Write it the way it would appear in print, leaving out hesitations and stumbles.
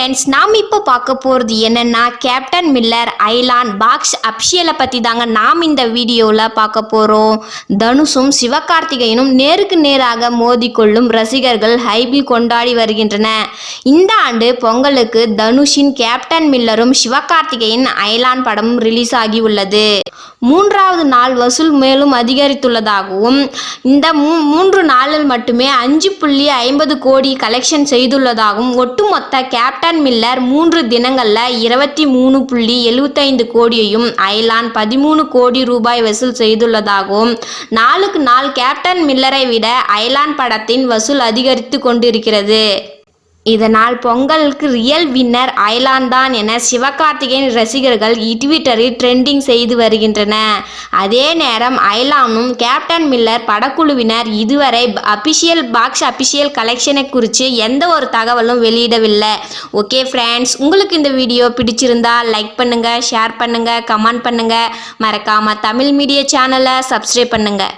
Friends, நாம் இப்போ பார்க்க போகிறது என்னென்னா கேப்டன் மில்லர் ஐலாண்ட் பாக்ஸ் அபிஷியலை பற்றி தாங்க நாம் இந்த வீடியோவில் பார்க்க போகிறோம். தனுஷும் சிவகார்த்திகேயனும் நேருக்கு நேராக மோதிக்கொள்ளும் ரசிகர்கள் ஹைபில் கொண்டாடி வருகின்றன. இந்த ஆண்டு பொங்கலுக்கு தனுஷின் கேப்டன் மில்லரும் சிவகார்த்திகேயன் ஐலாண்ட் படமும் ரிலீஸ் ஆகி உள்ளது. மூன்றாவது நாள் வசூல் மேலும் அதிகரித்துள்ளதாகவும் இந்த 3 நாளில் மட்டுமே 5.50 கோடி கலெக்ஷன் செய்துள்ளதாகவும் ஒட்டுமொத்த கேப்டன் மில்லர் 3 தினங்களில் 23.75 கோடியையும் ஐலாண்ட் 13 கோடி ரூபாய் வசூல் செய்துள்ளதாகவும் நாளுக்கு நாள் கேப்டன் மில்லரை விட ஐலாண்ட் படத்தின் வசூல் அதிகரித்து கொண்டிருக்கிறது. இதனால் பொங்கலுக்கு ரியல் வின்னர் ஐலாண்ட் தான் என சிவகார்த்திகேயன் ரசிகர்கள் ட்விட்டரில் ட்ரெண்டிங் செய்து வருகின்றன. அதே நேரம் ஐலாண்டும் கேப்டன் மில்லர் படக்குழுவினர் இதுவரை பாக்ஸ் அபிஷியல் கலெக்ஷனை குறித்து எந்த ஒரு தகவலும் வெளியிடவில்லை. ஓகே ஃப்ரெண்ட்ஸ், உங்களுக்கு இந்த வீடியோ பிடிச்சிருந்தா லைக் பண்ணுங்கள், ஷேர் பண்ணுங்கள், கமெண்ட் பண்ணுங்கள். மறக்காமல் தமிழ் மீடியா சேனலை சப்ஸ்கிரைப் பண்ணுங்கள்.